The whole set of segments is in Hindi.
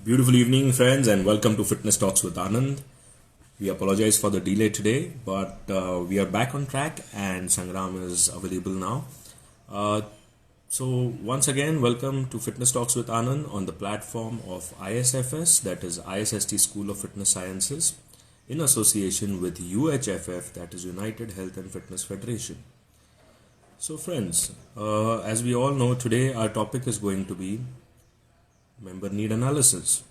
Beautiful evening, friends, and welcome to Fitness Talks with Anand. We apologize for the delay today, but we are back on track, and Sangram is available now. Uh, so, once again, welcome to Fitness Talks with Anand on the platform of ISFS, that is ISST School of Fitness Sciences, in association with UHFF, that is United Health and Fitness Federation. So, friends, as we all know, today our topic is going to be member need analysis.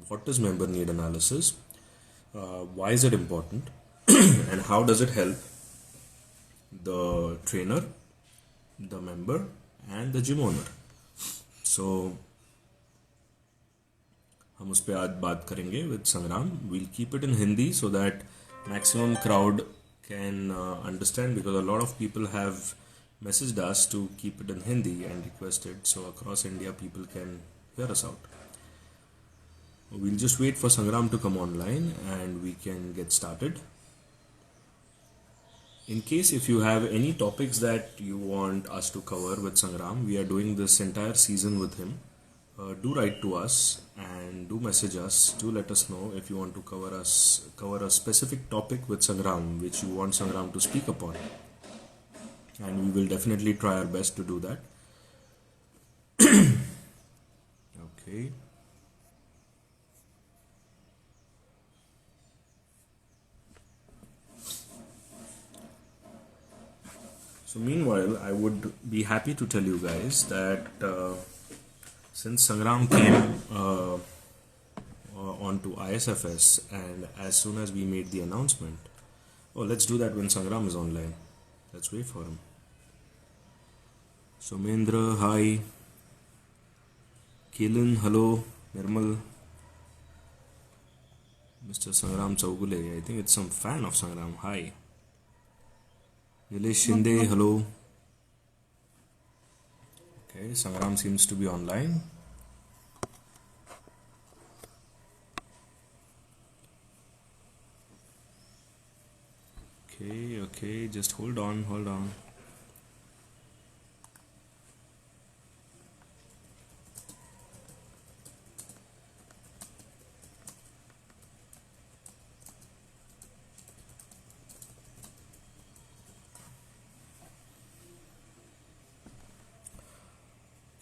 What is member need analysis? Why is it important? And how does it help the trainer, the member, and the gym owner? So हम उस पर आज बात करेंगे with Sangram. We'll keep it in Hindi so that maximum crowd can understand, because a lot of people have messaged us to keep it in Hindi and requested, so across India people can hear us out. We'll just wait for Sangram to come online and we can get started. In case if you have any topics that you want us to cover with Sangram, we are doing this entire season with him. Do write to us and do message us. Do let us know if you want to cover a specific topic with Sangram which you want Sangram to speak upon, and we will definitely try our best to do that. Okay. So meanwhile, I would be happy to tell you guys that since Sangram came onto ISFS, and as soon as we made the announcement, let's do that when Sangram is online. Let's wait for him. Somendra, hi. Keelan, hello. Nirmal. Mr. Sangram Chaugule, I think it's some fan of Sangram. Hi. Nilesh Shinde, hello. Okay, Sangram seems to be online. Okay, just hold on.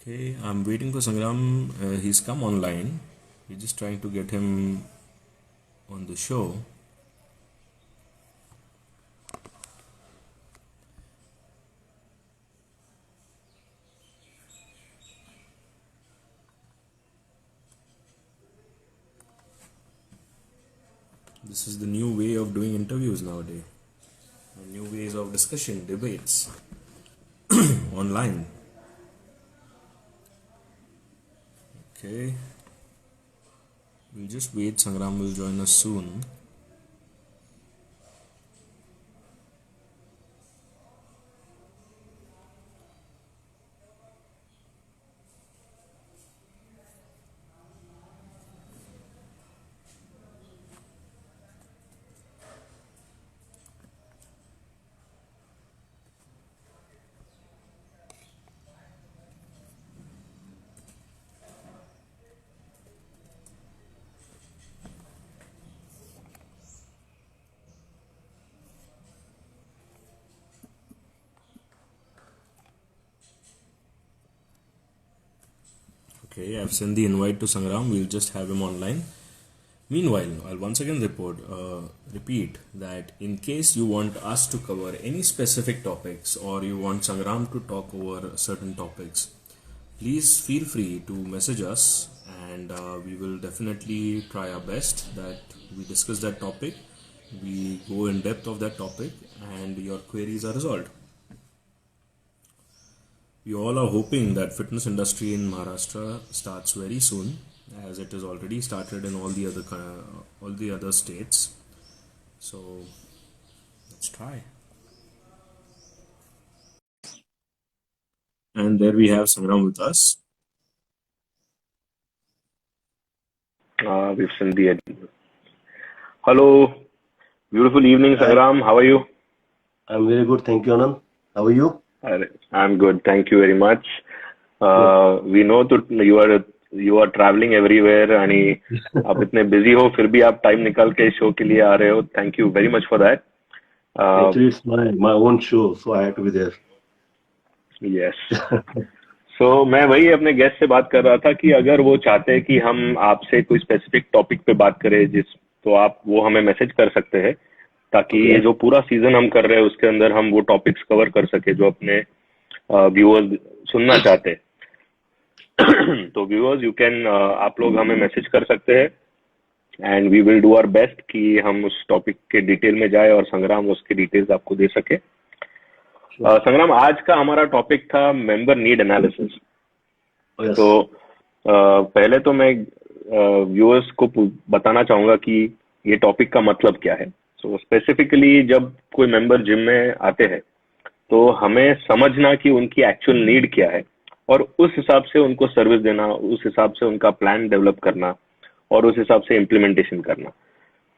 Okay, I'm waiting for Sangram. He's come online. We're just trying to get him on the show. This is the new way of doing interviews nowadays. New ways of discussion, debates online. Okay, we'll just wait. Sangram will join us soon. Okay, I've sent the invite to Sangram. We'll just have him online. Meanwhile, I'll once again repeat that in case you want us to cover any specific topics, or you want Sangram to talk over certain topics, please feel free to message us, and we will definitely try our best that we discuss that topic, we go in depth of that topic, and your queries are resolved. We all are hoping that fitness industry in Maharashtra starts very soon, as it is already started in all the other states. So let's try. And there we have Sangram with us. We've sent the Hello, beautiful evening, Sangram. How are you? I'm very good, thank you, Anand. How are you? I'm good, thank you very much. We know that you are you are travelling everywhere आणि आप इतने बिजी हो फिर भी आप टाइम निकाल के शो के लिए आ रहे हो. Thank you very much for that. Actually, it's my own show, so I have to be there. Yes. So मैं वही अपने गेस्ट से बात कर रहा था कि अगर वो चाहते हैं कि हम आपसे कोई स्पेसिफिक टॉपिक पे बात करें तो आप वो हमें मैसेज कर सकते हैं ताकि ये जो पूरा सीजन हम कर रहे हैं उसके अंदर हम वो टॉपिक्स कवर कर सके जो अपने व्यूअर्स सुनना चाहते हैं. तो व्यूअर्स यू कैन आप लोग हमें मैसेज कर सकते हैं and we will do our best कि हम उस टॉपिक के डिटेल में जाए और संग्राम उसके डिटेल्स आपको दे सके. संग्राम, आज का हमारा टॉपिक था मेंबर नीड एनालिसिस. तो पहले तो मैं व्यूअर्स को बताना चाहूंगा कि ये टॉपिक का मतलब क्या है. सो स्पेसिफिकली जब कोई मेंबर जिम में आते हैं तो हमें समझना कि उनकी एक्चुअल नीड क्या है और उस हिसाब से उनको सर्विस देना, उस हिसाब से उनका प्लान डेवलप करना और उस हिसाब से इम्प्लीमेंटेशन करना.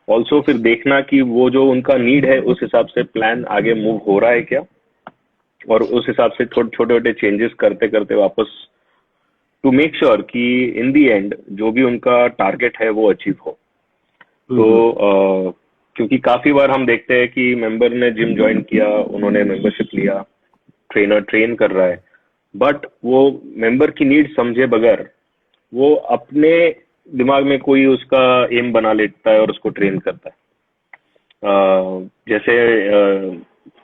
ऑल्सो फिर देखना कि वो जो उनका नीड है उस हिसाब से प्लान आगे मूव हो रहा है क्या और उस हिसाब से छोटे छोटे चेंजेस करते करते वापस टू मेक श्योर कि इन दी एंड जो भी उनका टारगेट है वो अचीव हो. तो क्योंकि काफी बार हम देखते हैं कि मेंबर ने जिम ज्वाइन किया, उन्होंने मेंबरशिप लिया, ट्रेनर ट्रेन कर रहा है, बट वो मेंबर की नीड समझे बगैर वो अपने दिमाग में कोई उसका एम बना लेता है और उसको ट्रेन करता है. जैसे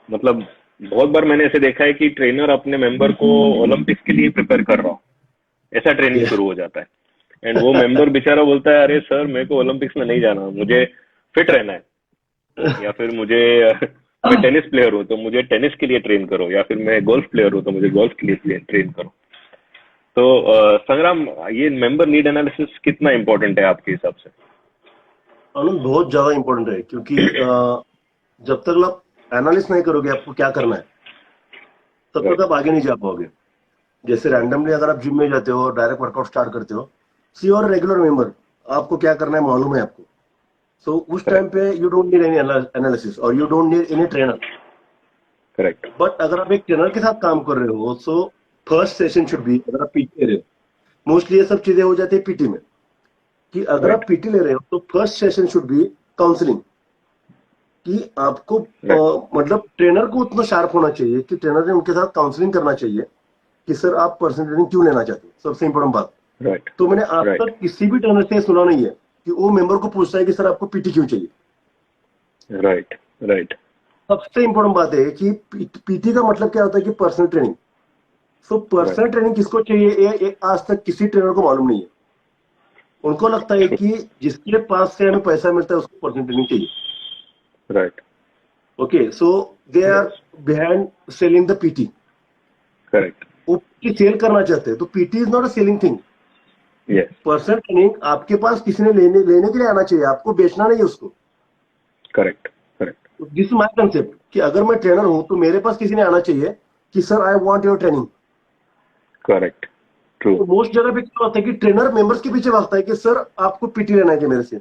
मतलब बहुत बार मैंने ऐसे देखा है कि ट्रेनर अपने मेंबर को ओलंपिक्स के लिए प्रिपेयर कर रहा हो, ऐसा ट्रेनिंग शुरू हो जाता है. एंड वो मेंबर बेचारा बोलता है अरे सर मेरे को ओलंपिक्स में नहीं जाना, मुझे फिट रहना है, या फिर मैं टेनिस प्लेयर हूँ तो मुझे टेनिस के लिए ट्रेन करो, या फिर मैं गोल्फ प्लेयर हूँ तो मुझे गोल्फ के लिए ट्रेन करो. तो संग्राम, ये मेंबर नीड एनालिसिस कितना इम्पोर्टेंट है आपके हिसाब से? आनंद, बहुत ज्यादा इम्पोर्टेंट है क्योंकि जब तक आप एनालिसिस नहीं करोगे आपको क्या करना है तब तक आप आगे नहीं जा पाओगे. जैसे रैंडमली अगर आप जिम में जाते हो डायरेक्ट वर्कआउट स्टार्ट करते हो, सी और रेगुलर मेंबर आपको क्या करना है मालूम है आपको. सो उस टाइम पे you don't need any analysis और you don't need any trainer. Correct. But अगर आप एक ट्रेनर के साथ काम कर रहे हो so first session should be, अगर आप पीटी ले रहे हो, मोस्टली ये सब चीजें हो जाती है पीटी में, कि अगर आप पीटी ले रहे हो तो first session should be counselling. कि आपको मतलब ट्रेनर को उतना शार्प होना चाहिए कि ट्रेनर ने उनके साथ काउंसलिंग करना चाहिए कि सर आप पर्सनल ट्रेनिंग क्यों लेना चाहते हो, सबसे इंपॉर्टेंट बात. तो मैंने आज तक किसी भी ट्रेनर से सुना नहीं है कि वो मेंबर को पूछता है कि सर आपको पीटी क्यों चाहिए. राइट. सबसे इंपॉर्टेंट बात है कि पीटी का मतलब क्या होता है कि personal training. So personal training किसको चाहिए ये आज तक किसी ट्रेनर को मालूम नहीं है. उनको लगता है कि जिसके पास से हमें पैसा मिलता है उसको पर्सनल ट्रेनिंग चाहिए. Right. Okay, so they are behind selling the PT. Correct. वो सेल करना चाहते हैं. तो PT is not a selling thing. Personal training आपके पास किसी ने लेने के लिए आना चाहिए, आपको बेचना नहीं है उसको. Correct. This is my concept कि अगर मैं ट्रेनर हूं तो मेरे पास किसी ने आना चाहिए कि sir I want your training. Correct. True. तो मोस्ट जगह पे क्या होता है कि ट्रेनर मेंबर्स के पीछे भागता है कि सर आपको पीटी लेना है कि मेरे से.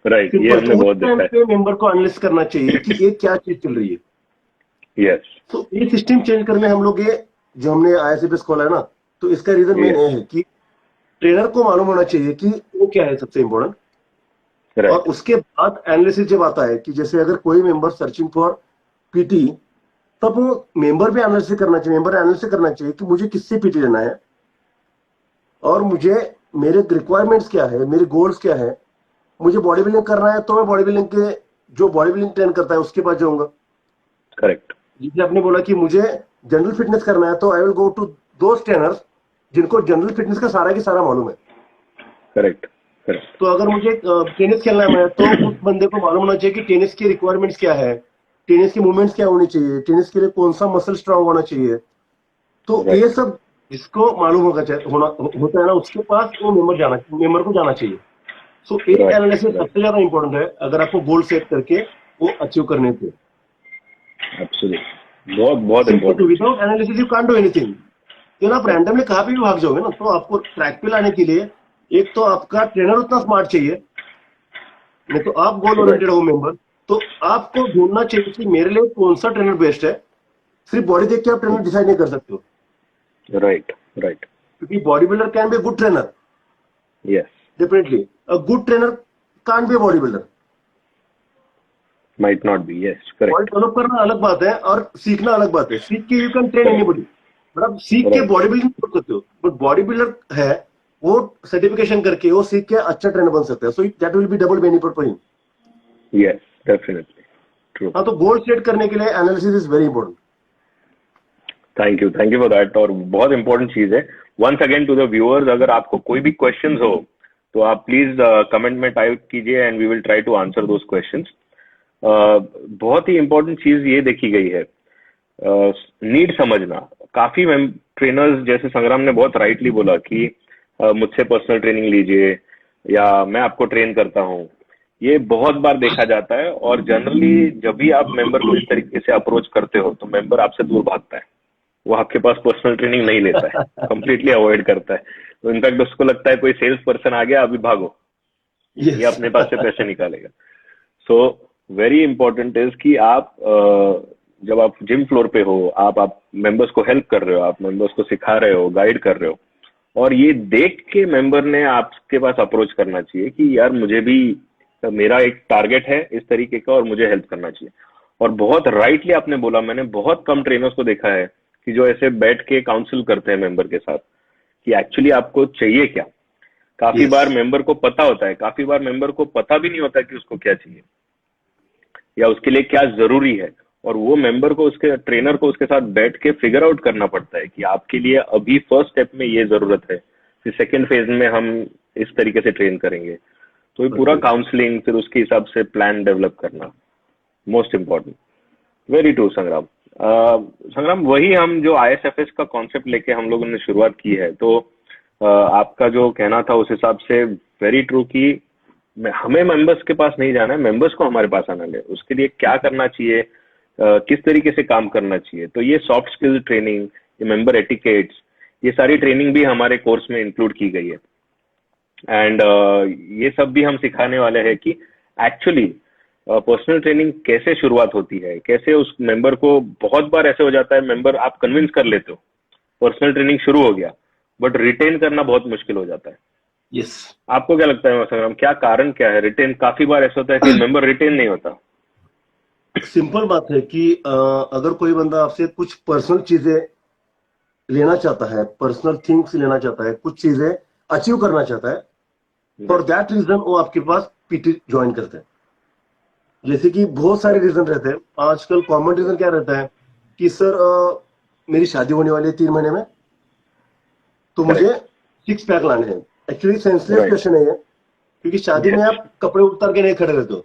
राइट. ये हमने बहुत देखा है. मेंबर को एनालिसिस करना चाहिए कि ये क्या चीज चल रही है. यस. तो ये सिस्टम चेंज करने हम लोग ये जो हमने ISFS खोला है ना, तो इसका रीजन मेन ये है कि ट्रेनर को मालूम होना चाहिए कि वो क्या है सबसे इम्पोर्टेंट. और उसके बाद एनालिसिस जब आता है कि जैसे अगर कोई मेंबर सर्चिंग फॉर पीटी, तब वो मेंबर भी एनालिसिस करना चाहिए. मेंबर एनालिसिस करना चाहिए कि मुझे किससे पीटी लेना है और मुझे मेरे रिक्वायरमेंट्स क्या है, मेरे गोल्स क्या है. मुझे बॉडी बिल्डिंग करना है तो मैं बॉडी बिल्डिंग के जो बॉडी बिल्डिंग ट्रेन करता है उसके पास जाऊंगा. करेक्ट. जैसे आपने बोला कि मुझे जनरल फिटनेस करना है तो I will go to those trainers जिनको जनरल फिटनेस का सारा मालूम है. करेक्ट. तो अगर मुझे टेनिस खेलना है तो उस बंदे को मालूम होना चाहिए कि टेनिस की रिक्वायरमेंट्स क्या है, टेनिस की मूवमेंट्स क्या होनी चाहिए, टेनिस के लिए कौन सा मसल स्ट्रांग होना चाहिए. तो ये सब जिसको मालूम होता है ना, उसके पास वो मेंबर को जाना चाहिए. सो एक एनालिसिस सबसे ज्यादा इंपॉर्टेंट है अगर आपको गोल सेट करके वो अचीव करने थे. एब्सोल्युटली. बहुत important. Without analysis you can't do anything. तो आप रैंडमली कहाँ पे भी भाग जाओगे ना, तो आपको ट्रैक पे लाने के लिए एक तो आपका ट्रेनर उतना स्मार्ट चाहिए, नहीं तो आप गोल ओरिएंटेड हो मेंबर, तो आपको ढूंढना चाहिए कि मेरे लिए कौन सा ट्रेनर बेस्ट है. सिर्फ बॉडी देख के आप ट्रेनर डिसाइड नहीं कर सकते हो. राइट. क्योंकि body builder can be good trainer, Yes. Definitely a good trainer can be body builder. Might not be. Yes. Body Correct. Develop करना अलग बात है और सीखना अलग बात है। सीख के you can train anybody, but आप सीख के Right. बॉडी बिल्डिंग कर सकते हो, बट बॉडी बिल्डर है वो सर्टिफिकेशन करके वो सीख के अच्छा ट्रेनर बन सकता है। So that will be double benefit for him. Yes. Definitely. True. हाँ, तो गोल सेट करने के लिए analysis is very important. Thank you for that. और बहुत इंपॉर्टेंट चीज है। Once again to the viewers, अगर आपको कोई भी क्वेश्चंस हो तो आप प्लीज कमेंट में टाइप कीजिए and we will try to answer those questions. बहुत ही इंपॉर्टेंट चीज ये देखी गई है, नीड समझना। काफी ट्रेनर्स, जैसे संग्राम ने बहुत राइटली बोला कि मुझसे पर्सनल ट्रेनिंग लीजिए या मैं आपको ट्रेन करता हूँ, ये बहुत बार देखा जाता है। और जनरली जब भी आप मेंबर को इस तरीके से अप्रोच करते हो तो मेंबर आपसे दूर भागता है, वो आपके पास पर्सनल ट्रेनिंग नहीं लेता है, कंप्लीटली अवॉइड करता है। तो इनफैक्ट उसको लगता है कोई सेल्स पर्सन आ गया, अभी भागो, ये अपने पास से पैसे निकालेगा। सो वेरी इंपॉर्टेंट इज कि आप जब आप जिम फ्लोर पे हो, आप मेंबर्स को हेल्प कर रहे हो, आप मेंबर्स को सिखा रहे हो, गाइड कर रहे हो, और ये देख के मेंबर ने आपके पास अप्रोच करना चाहिए कि यार मुझे भी, मेरा एक टारगेट है इस तरीके का और मुझे हेल्प करना चाहिए। और बहुत राइटली आपने बोला, मैंने बहुत कम ट्रेनर्स को देखा है कि जो ऐसे बैठ के काउंसिल करते हैं मेंबर के साथ कि एक्चुअली आपको चाहिए क्या। काफी बार मेंबर को पता होता है, काफी बार मेंबर को पता भी नहीं होता कि उसको क्या चाहिए या उसके लिए क्या जरूरी है, और वो मेंबर को, उसके ट्रेनर को उसके साथ बैठ के फिगर आउट करना पड़ता है कि आपके लिए अभी फर्स्ट स्टेप में ये जरूरत है, फिर सेकेंड फेज में हम इस तरीके से ट्रेन करेंगे। तो ये पूरा काउंसलिंग, फिर उसके हिसाब से प्लान डेवलप करना, मोस्ट इम्पोर्टेंट। वेरी ट्रू संग्राम। संग्राम, वही हम जो ISFS का कॉन्सेप्ट लेके हम लोगों ने शुरुआत की है, तो आपका जो कहना था उस हिसाब से वेरी ट्रू कि हमें मेंबर्स के पास नहीं जाना है, मेंबर्स को हमारे पास आना है। उसके लिए क्या करना चाहिए, किस तरीके से काम करना चाहिए, तो ये सॉफ्ट स्किल ट्रेनिंग, ये मेंबर एटिकेट्स, ये सारी ट्रेनिंग भी हमारे कोर्स में इंक्लूड की गई है। एंड ये सब भी हम सिखाने वाले हैं कि एक्चुअली पर्सनल ट्रेनिंग कैसे शुरुआत होती है, कैसे उस मेंबर को, बहुत बार ऐसे हो जाता है मेंबर आप कन्विंस कर लेते हो, पर्सनल ट्रेनिंग शुरू हो गया, बट रिटेन करना बहुत मुश्किल हो जाता है। यस। आपको क्या लगता है संग्राम, क्या कारण क्या है रिटेन? काफी बार ऐसा होता है कि मेंबर रिटेन नहीं होता। सिंपल बात है कि अगर कोई बंदा आपसे कुछ पर्सनल चीजें लेना चाहता है, पर्सनल थिंग्स लेना चाहता है, कुछ चीजें अचीव करना चाहता है, फॉर दैट रीजन वो आपके पास पीटी ज्वाइन करते हैं। जैसे कि बहुत सारे रीजन रहते हैं। आजकल कॉमन रीजन क्या रहता है कि सर मेरी शादी होने वाली है 3 महीने में, तो मुझे 6 पैक लाने हैं। एक्चुअली सेंसिटिव क्वेश्चन है ये, क्योंकि शादी में आप कपड़े उतार के नहीं खड़े रहते हो।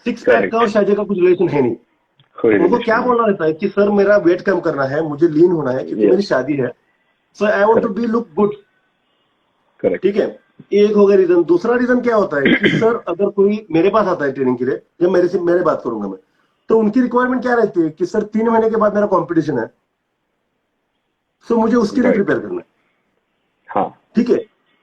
6 पैक का और शादी का कुछ रिलेशन है नहीं। उनको क्या बोलना रहता है कि सर मेरा वेट कम करना है, मुझे लीन होना है क्योंकि मेरी शादी है, so I want to be look good. ठीक है, एक हो गया रीजन। दूसरा रीजन क्या होता है कि सर अगर कोई मेरे पास आता है ट्रेनिंग के लिए, जब मेरे बात करूंगा मैं, तो उनकी रिक्वायरमेंट क्या रहती है कि सर 3 महीने के बाद मेरा कंपटीशन है, सो मुझे उसके लिए प्रिपेयर करना है। हाँ, ठीक है,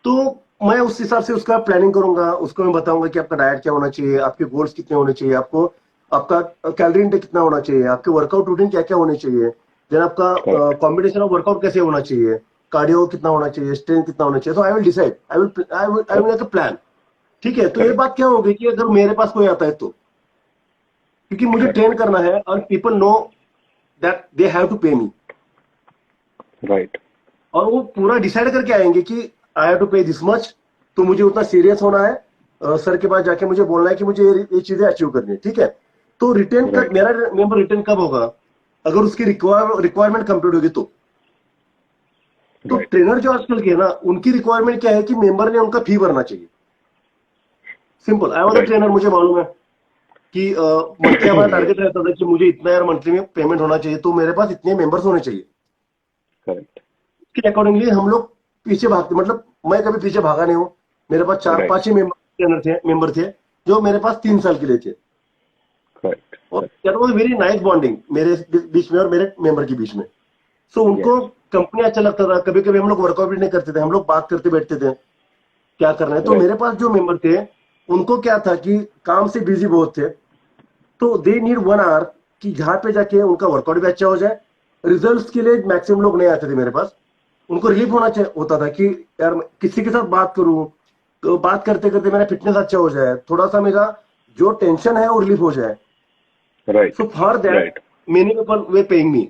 तो मैं उस हिसाब से उसका प्लानिंग करूंगा, उसको मैं बताऊंगा कि आपका डाइट क्या होना चाहिए, आपके गोल्स कितने होने चाहिए, आपको आपका कैलोरी इंटेक कितना होना चाहिए, आपके वर्कआउट रूटीन क्या क्या होने चाहिए, देन आपका कॉम्बिनेशन ऑफ वर्कआउट कैसे होना चाहिए, कार्डियो कितना होना चाहिए, स्ट्रेंथ कितना होना चाहिए। तो I will decide, I will make a plan. ठीक है, तो ये बात क्या होगी कि अगर मेरे पास कोई आता है तो, क्योंकि मुझे ट्रेन करना है और people know that they have to pay me, right. और वो पूरा डिसाइड करके आएंगे कि आई हैव टू पे दिस मच, तो मुझे उतना सीरियस होना है, सर के पास जाके मुझे बोलना है कि मुझे ये चीजें अचीव करनी है। ठीक है, तो रिटर्न का मेरा मेंबर रिटर्न कब होगा? अगर उसकी रिक्वायरमेंट कंप्लीट होगी तो ट्रेनर जो आजकल के है ना, उनकी रिक्वायरमेंट क्या है कि मेंबर ने उनका फी भरना चाहिए। Simple, I was a trainer, मुझे मालूम है कि मंथली हमारा टारगेट रहता था कि मुझे इतना यार मंथली में पेमेंट होना चाहिए, तो मेरे पास इतने मेंबर्स होने चाहिए। करेक्ट। इसके अकॉर्डिंगली हम लोग पीछे भागते, मतलब मैं कभी पीछे भागा नहीं हूँ। मेरे पास 4-5 ही मेंबर थे जो मेरे पास 3 साल के लिए थे, और that was very nice bonding मेरे बीच में और मेरे मेंबर के बीच में। सो उनको कंपनी अच्छा लगता था। कभी कभी हम लोग वर्कआउट भी नहीं करते थे, हम लोग बात करते बैठते थे क्या करना है। तो मेरे पास जो मेंबर थे उनको क्या था कि काम से बिजी बहुत थे, तो दे नीड 1 आवर कि जहां पे जाके उनका वर्कआउट भी अच्छा हो जाए। रिजल्ट्स के लिए मैक्सिमम लोग नहीं आते थे मेरे पास, उनको रिलीफ होता था कि यार किसी के साथ बात करूं तो बात करते करते मेरा फिटनेस अच्छा हो जाए, थोड़ा सा मेरा जो टेंशन है वो रिलीफ हो जाए। Right, so for that right, many people way paying me,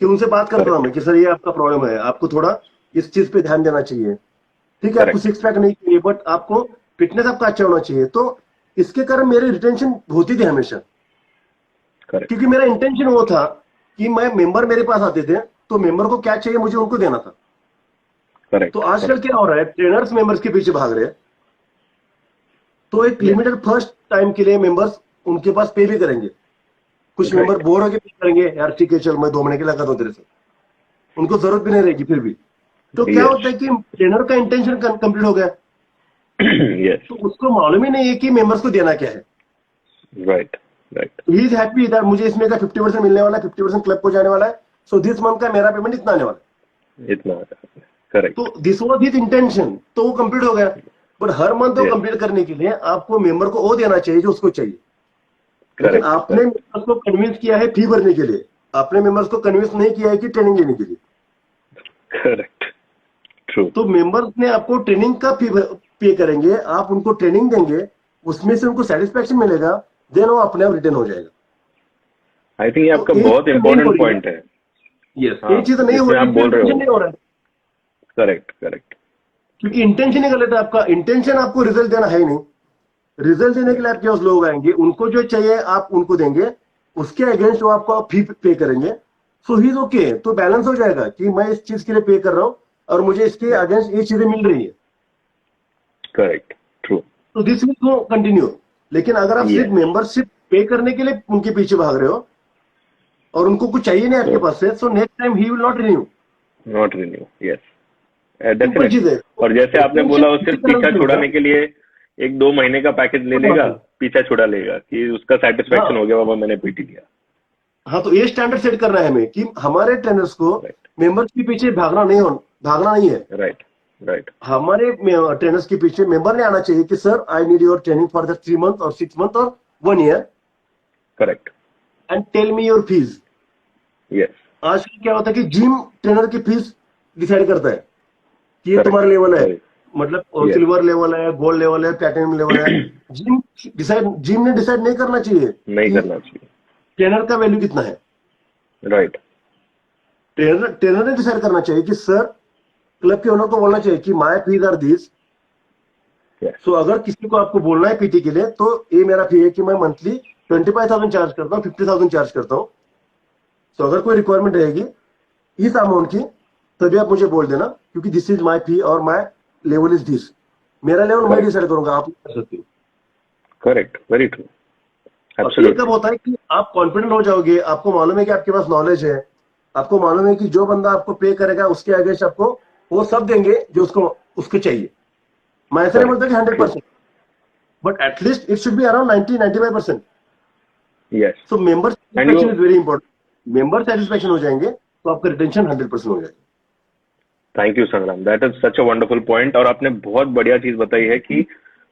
कि उनसे बात करता था करेक्ट, मैं कि सर ये आपका प्रॉब्लम है, आपको थोड़ा इस चीज पे ध्यान देना चाहिए। ठीक है, आपको करेक्ट, सिक्स पैक नहीं चाहिए बट आपको फिटनेस आपका अच्छा होना चाहिए। तो इसके कारण मेरी रिटेंशन होती थी हमेशा, करेक्ट, क्योंकि मेरा इंटेंशन वो था कि मैं मेंबर मेरे पास आते थे तो मेंबर को क्या चाहिए मुझे उनको देना था। तो करेक्ट, आजकल करेक्ट, क्या हो रहा है, ट्रेनर्स मेंबर्स के पीछे भाग रहे हैं, तो एक यस, लिमिटेड फर्स्ट टाइम के लिए मेंबर्स उनके पास पे भी करेंगे। कुछ मेंबर राइट, बोर होकर पे करेंगे, यार ठीक है चल मैं 2 महीने के लगा दूं तेरे से, उनको जरूरत भी नहीं रहेगी फिर भी। तो क्या यस, होता है कि ट्रेनर का इंटेंशन कंप्लीट हो गया, यस, तो उसको मालूम ही नहीं है कि मेंबर्स को देना क्या है। Right, right, he is happy that मुझे इसमें का 50% मिलने वाला है, 50% क्लब को जाने वाला है, सो दिस मंथ का मेरा पेमेंट इतना आने वाला है। इतना, करेक्ट, तो दिस वॉज हिज इंटेंशन, तो वो कंप्लीट हो गया। बट हर मंथ वो यस, कंप्लीट करने के लिए आपको मेंबर को वो देना चाहिए जो उसको चाहिए। लेकिन करेक्ट, आपने करेक्ट, मेंबर्स को कन्विंस किया है फी भरने के लिए, आपने मेंबर्स को कन्विंस नहीं किया है कि ट्रेनिंग लेने के लिए। करेक्ट, ट्रू, तो मेंबर्स ने आपको ट्रेनिंग का फी पे करेंगे, आप उनको ट्रेनिंग देंगे, उसमें से उनको सेटिस्फेक्शन मिलेगा, देन वो अपने आप रिटर्न हो जाएगा। आई थिंक ये तो आपका एक बहुत चीज नहीं हो इंपॉर्टेंट रही है। पॉइंट है। यस, हाँ, ये चीज नहीं हो जिसमें रही आप है, बोल रहे इंटेंशन हो, नहीं हो रहा है, करेक्ट, करेक्ट, क्योंकि इंटेंशन ही गलत है। आपका इंटेंशन आपको रिजल्ट देना है ही नहीं। रिजल्ट देने के लिए आपके पास लोग आएंगे, उनको जो चाहिए आप उनको देंगे, उसके अगेंस्ट वो आपको फी पे करेंगे। सो ही इज ओके, तो बैलेंस हो जाएगा कि मैं इस चीज के लिए पे कर रहा हूँ और मुझे इसके अगेंस्ट ये चीजें मिल रही है, करेक्ट, ट्रू, तो दिस विल गो कंटिन्यू। लेकिन अगर आप सिर्फ यस, मेंबरशिप पे करने के लिए उनके पीछे भाग रहे हो और उनको कुछ चाहिए नहीं आपके तो पास से, सो next time he will not renew. Not renew, yes, simple चीज डेफिनेटली। है। और जैसे आपने इंटेंशन बोला, वो किसी सिर्फ कारण पीछा से होगा। छुड़ाने के लिए 1-2 महीने का पैकेज ले लेगा, पीछा छुड़ा लेगा कि उसका सेटिस्फेक्शन हाँ हो गया, बाबा मैंने पीटी लिया। हाँ, तो ये स्टैंडर्ड सेट करना है हमें कि हमारे ट्रेनर्स को राइट, मेंबर्स के पीछे भागना नहीं है। राइट, राइट, हमारे ट्रेनर्स के पीछे मेंबर ने आना चाहिए कि sir I need your training for the 3 month और 6 मंथ और 1 year, correct, and tell me your fees. Yes, आजकल क्या होता है कि जिम ट्रेनर की फीस डिसाइड करता है कि ये करेक्ट, तुम्हारा लेवल है, वेरी, मतलब यस, सिल्वर लेवल है, गोल्ड लेवल है, प्लैटिनम लेवल है। जिम ने डिसाइड नहीं करना चाहिए नहीं कि करना चाहिए, ट्रेनर का वैल्यू कितना है। राइट, ट्रेनर ने डिसाइड करना चाहिए कि सर, क्लब के ओनर को बोलना चाहिए कि my fees are this. Yes, so अगर किसी को आपको बोलना है पीटी के लिए, तो ये मेरा फी है कि मैं मंथली 25,000 चार्ज करता हूँ, 50,000 चार्ज करता हूँ। सो अगर कोई रिक्वायरमेंट रहेगी इस अमाउंट की, तभी आप मुझे बोल देना, क्योंकि दिस इज माई फी और माई लेवल इज दिस। मेरा लेवल मैं करेक्ट, डिसाइड करूंगा, आप नहीं कर सकते हो। करेक्ट, वेरी ट्रू, और ये कब एब्सोल्युटली, होता है कि आप कॉन्फिडेंट हो जाओगे, आपको मालूम है कि आपके पास नॉलेज है, आपको मालूम है कि जो बंदा आपको पे करेगा उसके अगेंस्ट आपको वो सब देंगे जो उसको चाहिए। मैं ऐसा नहीं बोलता करेक्ट, कि true, 100%, but at least it should be around 90-95%। Yes, so member and you, satisfaction is very important. Member satisfaction हो जाएंगे तो आपका रिटेंशन 100% हो जाएगा। थैंक यू संग्राम, that is such a wonderful point. और आपने बहुत बढ़िया चीज बताई है कि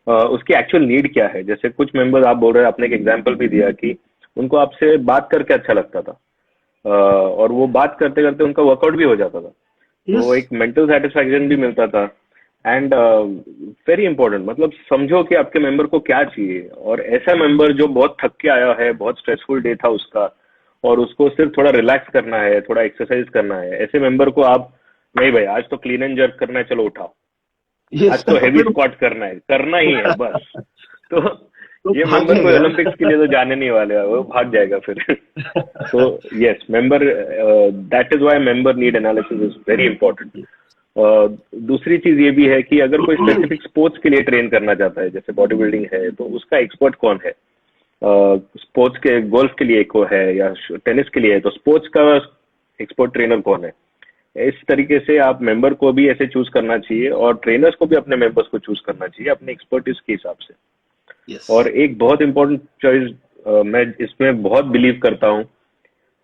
उसकी एक्चुअल नीड क्या है। जैसे कुछ मेंबर्स, आप बोल रहे हैं, आपने एक एग्जांपल भी दिया कि उनको आपसे बात करके अच्छा लगता था, और वो बात करते करते उनका वर्कआउट भी हो जाता था, यस, तो एक मेंटल सेटिस्फैक्शन भी मिलता था। एंड वेरी इंपॉर्टेंट, मतलब समझो कि आपके मेंबर को क्या चाहिए। और ऐसा मेंबर जो बहुत थक के आया है, बहुत स्ट्रेसफुल डे था उसका, और उसको सिर्फ थोड़ा रिलैक्स करना है, थोड़ा एक्सरसाइज करना है, ऐसे मेंबर को आप, नहीं भाई आज तो क्लीन एंड जर्क करना है, चलो उठाओ, यस। आज तो हैवी फिर स्क्वाट करना है, करना ही है बस। तो तो ये भाग मेंबर को जाएगा। ओलंपिक्स के लिए तो जाने नहीं वाले हैं, वो भाग जाएगा फिर। तो yes, member, that is why member need analysis is very important. दूसरी चीज ये भी है कि अगर कोई स्पेसिफिक स्पोर्ट्स के लिए ट्रेन करना चाहता है, जैसे बॉडी बिल्डिंग है, तो उसका एक्सपर्ट कौन है। स्पोर्ट्स के, गोल्फ के लिए एक को है, या टेनिस के लिए है, तो स्पोर्ट्स का एक्सपर्ट ट्रेनर कौन है। इस तरीके से आप मेंबर को भी ऐसे चूज करना चाहिए, और ट्रेनर्स को भी अपने मेंबर्स को चूज करना चाहिए अपने एक्सपर्टीज के हिसाब से। यस, और एक बहुत इंपॉर्टेंट चॉइस, मैं इसमें बहुत बिलीव करता हूँ,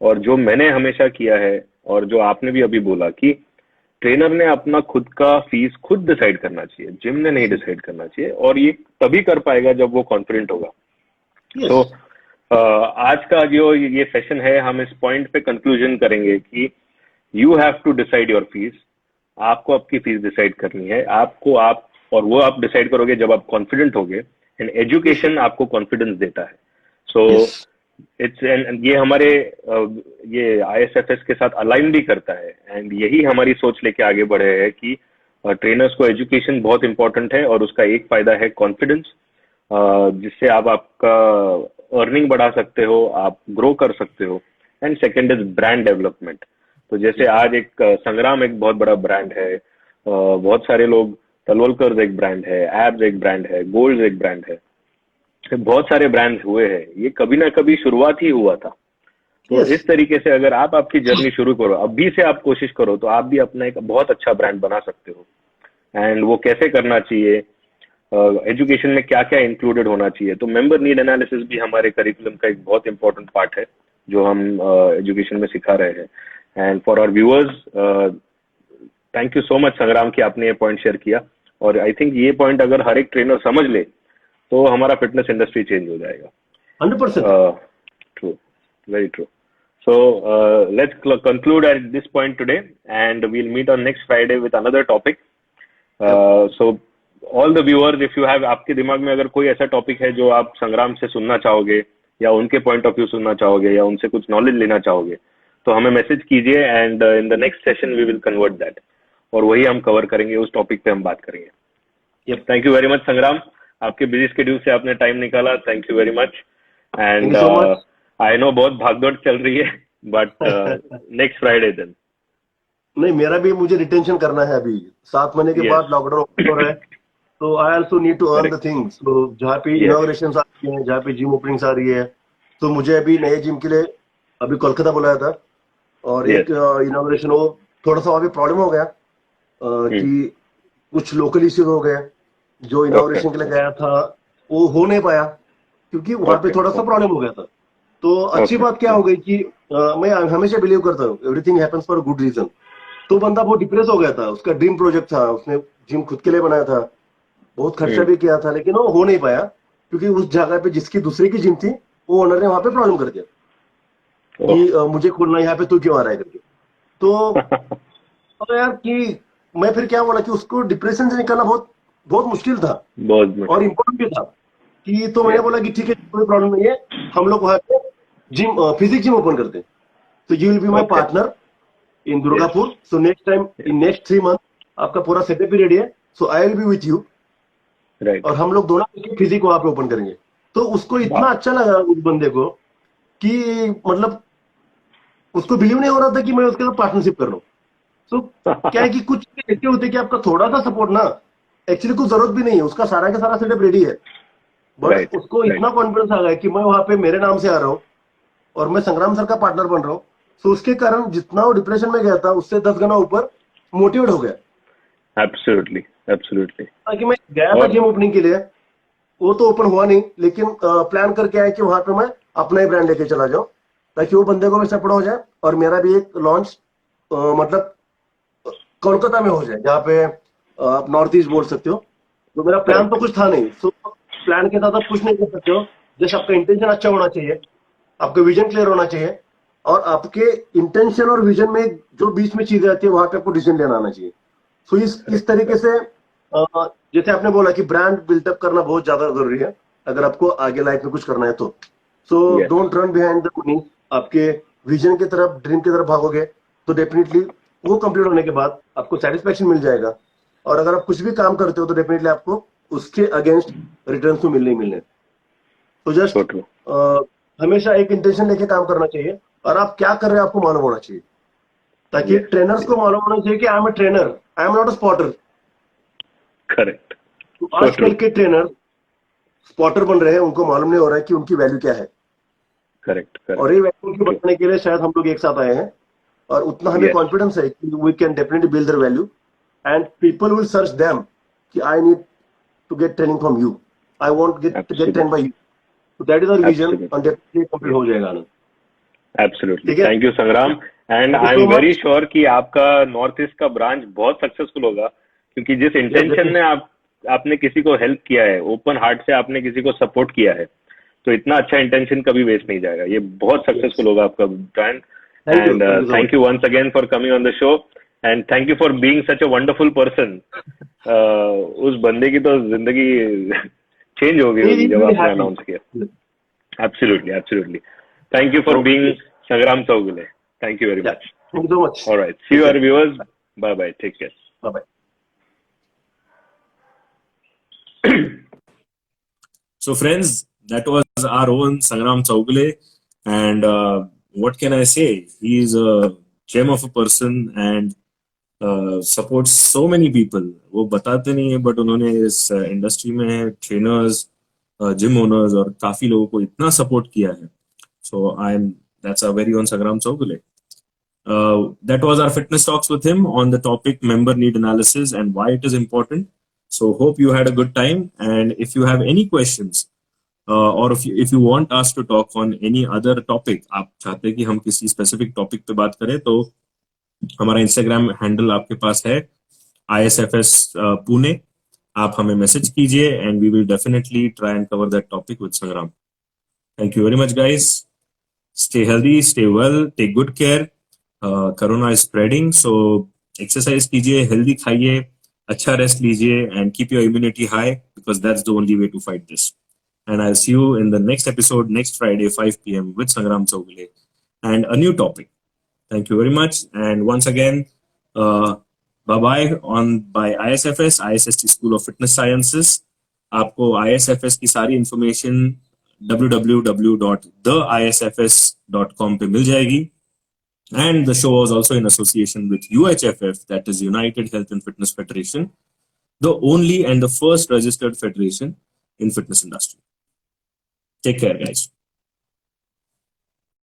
और जो मैंने हमेशा किया है, और जो आपने भी अभी बोला, कि ट्रेनर ने अपना खुद का फीस खुद डिसाइड करना चाहिए, जिम ने नहीं डिसाइड करना चाहिए। और ये तभी कर पाएगा जब वो कॉन्फिडेंट होगा। तो यस। आज का जो ये सेशन है, हम इस पॉइंट पे कंक्लूजन करेंगे कि you have to decide your fees, आपको आपकी फीस डिसाइड करनी है, आपको आप, और वो आप डिसाइड करोगे जब आप कॉन्फिडेंट होगे, एंड एजुकेशन आपको कॉन्फिडेंस देता है. सो इट्स, एंड ये हमारे ये ISFS के साथ अलाइन भी करता है, एंड यही हमारी सोच लेके आगे बढ़े है कि ट्रेनर्स को एजुकेशन बहुत इंपॉर्टेंट है, और उसका एक फायदा है कॉन्फिडेंस, जिससे आप आपका अर्निंग बढ़ा सकते हो, आप ग्रो कर सकते हो. And second is brand development. तो जैसे आज एक संग्राम एक बहुत बड़ा ब्रांड है, बहुत सारे लोग, तलवलकर एक ब्रांड है, एब्स एक ब्रांड है, गोल्ड एक ब्रांड है, बहुत सारे ब्रांड हुए हैं. ये कभी ना कभी शुरुआत ही हुआ था. तो इस तरीके से अगर आप आपकी जर्नी शुरू करो, अभी से आप कोशिश करो, तो आप भी अपना एक बहुत अच्छा ब्रांड बना सकते हो. एंड वो कैसे करना चाहिए, एजुकेशन में क्या क्या इंक्लूडेड होना चाहिए. तो मेंबर नीड एनालिसिस भी हमारे करिकुलम का एक बहुत इंपॉर्टेंट पार्ट है, जो हम एजुकेशन में सिखा रहे हैं. And for our viewers, thank you so much Sangram कि आपने ये पॉइंट शेयर किया. और आई थिंक ये पॉइंट अगर हर एक ट्रेनर समझ ले, तो हमारा फिटनेस इंडस्ट्री चेंज हो जाएगा. 100%. True, very true. So let's conclude at this point today, and we'll meet on next Friday with another topic. So all the viewers, if you have, आपके दिमाग में अगर कोई ऐसा टॉपिक है जो आप संग्राम से सुनना चाहोगे, या उनके पॉइंट ऑफ व्यू सुनना चाहोगे, या उनसे कुछ नॉलेज लेना चाहोगे, तो हमें मैसेज कीजिए, and in the next session we will convert that, और वही हम कवर करेंगे, उस टॉपिक पे हम बात करेंगे. थैंक यू वेरी मच संग्राम, आपके बिजी शेड्यूल से आपने टाइम निकाला. Thank you very much. And I know बहुत भागदौड़ चल रही है, बट नेक्स्ट फ्राइडे देन. नहीं, मेरा भी, मुझे रिटेंशन करना है अभी 7 महीने के बाद लॉकडाउन हो रहा है, तो I also need to earn the things. तो जहाँ पे इनॉग्रेशन आ रही है, जहाँ पे जिम ओपनिंग्स आ रही है, तो मुझे अभी नए जिम के लिए अभी कोलकाता बुलाया था, और एक इनॉग्रेशन हो, थोड़ा सा अभी प्रॉब्लम हो गया कि कुछ लोकल इश्यूज हो गए. जो इनॉग्रेशन के लिए गया था वो हो नहीं पाया, क्योंकि वहां पे थोड़ा सा प्रॉब्लम हो गया था. तो अच्छी बात क्या हो गई कि मैं हमेशा बिलीव करता हूँ everything happens for good reason. तो बंदा बहुत डिप्रेस हो गया था, उसका ड्रीम प्रोजेक्ट था, उसने जिम खुद के लिए बनाया था, बहुत खर्चा भी किया था, लेकिन वो हो नहीं पाया, क्योंकि उस जगह पे जिसकी दूसरी की जिम थी, वो ओनर ने वहां पे प्रॉब्लम कर दिया कि मुझे खोलना, यहाँ पे तू क्यों आ रहा है करके. तो यार कि मैं फिर क्या बोला कि उसको डिप्रेशन से निकालना बहुत बहुत मुश्किल था, और इम्पोर्टेंट भी था कि. तो मैंने बोला कि ठीक है, कोई प्रॉब्लम नहीं है, हम लोग वहां पे जिम, फिजिक्स जिम ओपन करते हैं, तो you will be my partner in Durgapur. So next time, in next 3 month आपका पूरा सेटअप भी रेडी है, so I will be with you. और हम लोग दोनों फिजिक वहां पे ओपन करेंगे. तो उसको इतना अच्छा लगा उस बंदे को कि मतलब उसको बिलीव नहीं हो रहा था कि मैं उसके साथ पार्टनरशिप कर रहा हूँ. तो क्या है कि कुछ ऐसे होते कि आपका थोड़ा सा सपोर्ट ना, एक्चुअली कुछ जरूरत भी नहीं है, उसका सारा का सारा सेटअप रेडी है, बट उसको इतना कॉन्फिडेंस आ गया कि मैं वहां पे मेरे नाम से आ रहा हूँ, और मैं संग्राम सर का पार्टनर बन रहा हूँ. तो उसके कारण जितना वो डिप्रेशन में गया था, उससे 10 गुना ऊपर मोटिवेट हो गया. Absolutely, absolutely. ताकि मैं गया था जिम ओपनिंग के लिए, वो तो ओपन हुआ नहीं, लेकिन प्लान करके आया कि वहां पे मैं अपना ही ब्रांड लेके चला जाऊं, ताकि वो बंदे को भी सपोर्ट हो जाए, और मेरा भी एक लॉन्च मतलब कोलकाता में हो जाए, जहाँ पे आप नॉर्थ ईस्ट बोल सकते हो. तो मेरा प्लान तो कुछ था नहीं, तो प्लान के साथ आप कुछ नहीं कर सकते हो. जैसे आपका इंटेंशन अच्छा होना चाहिए, आपका विजन क्लियर होना चाहिए, और आपके इंटेंशन और विजन में जो बीच में चीजें आती है, वहां पे आपको डिसीजन लेना आना चाहिए. सो इस तरीके से जैसे आपने बोला कि ब्रांड बिल्डअप करना बहुत ज्यादा जरूरी है अगर आपको आगे लाइफ में कुछ करना है तो. So don't run behind the money. आपके विजन की तरफ, ड्रीम की तरफ भागोगे, तो डेफिनेटली वो कंप्लीट होने के बाद आपको सेटिस्फेक्शन मिल जाएगा. और अगर आप कुछ भी काम करते हो, तो डेफिनेटली आपको उसके अगेंस्ट रिटर्न तो मिलने ही मिलने. तो जस्ट हमेशा एक इंटेंशन लेके काम करना चाहिए, और आप क्या कर रहे हैं आपको मालूम होना चाहिए, ताकि ट्रेनर्स को मालूम होना चाहिए कि I am a trainer, I am not a spotter. Correct. तो आजकल के ट्रेनर स्पॉटर बन रहे हैं, उनको मालूम नहीं हो रहा है कि उनकी वैल्यू क्या है. करेक्ट. और ये वैल्यू को बताने के लिए शायद हम लोग एक साथ आए हैं, और उतना हमें कॉन्फिडेंस है कि we can definitely build their value, and people will search them कि I need to get training from you, I want get train by you. तो that is our vision, and definitely complete हो जाएगा Anand. Absolutely. Thank you Sangram, and I am very sure कि आपका नॉर्थ ईस्ट का ब्रांच बहुत सक्सेसफुल होगा, क्योंकि जिस इंटेंशन में आपने किसी को हेल्प किया है, ओपन हार्ट से आपने किसी को सपोर्ट किया है, तो इतना अच्छा इंटेंशन कभी वेस्ट नहीं जाएगा. ये बहुत सक्सेसफुल होगा आपका brand. And thank you once again for coming on the show, and thank you for being such a wonderful person. उस बंदे की तो जिंदगी चेंज हो गई होगी जब आपने अनाउंस किया. Absolutely, absolutely. Thank you for being Sangram Chougule. Thank you very much. Thank you so much. Alright, see you our viewers. Bye bye, take care. Bye bye. So, friends, that was our own Sangram Chaugule, and what can I say? He is a gem of a person and supports so many people. वो बताते नहीं है, but उन्होंने इस इंडस्ट्री में ट्रेनर्स, जिम ओनर्स और काफी लोगों को इतना सपोर्ट किया है. So that's our very own Sangram Chaugule. That was our fitness talks with him on the topic member need analysis and why it is important. So hope you had a good time, and if you have any questions or if you want us to talk on any other topic, आप चाहते हैं कि हम किसी specific topic पे बात करें, तो हमारा Instagram handle आपके पास है ISFS Pune. आप हमें मैसेज कीजिए and we will definitely try and cover that topic with Sangram. Thank you very much, guys. Stay healthy, stay well, take good care. Corona is spreading, so exercise कीजिए, healthy खाइए, अच्छा रेस्ट लीजिए, and keep your immunity high, because that's the only way to fight this. And I'll see you in the next episode next Friday 5 p.m. with Sangram Chaugule and a new topic. Thank you very much, and once again, bye bye by ISFS, ISST School of Fitness Sciences. आपको ISFS की सारी information www.theisfs.com पे मिल जाएगी. And the show was also in association with UHFF, that is United Health and Fitness Federation, the only and the first registered federation in fitness industry. Take care, guys.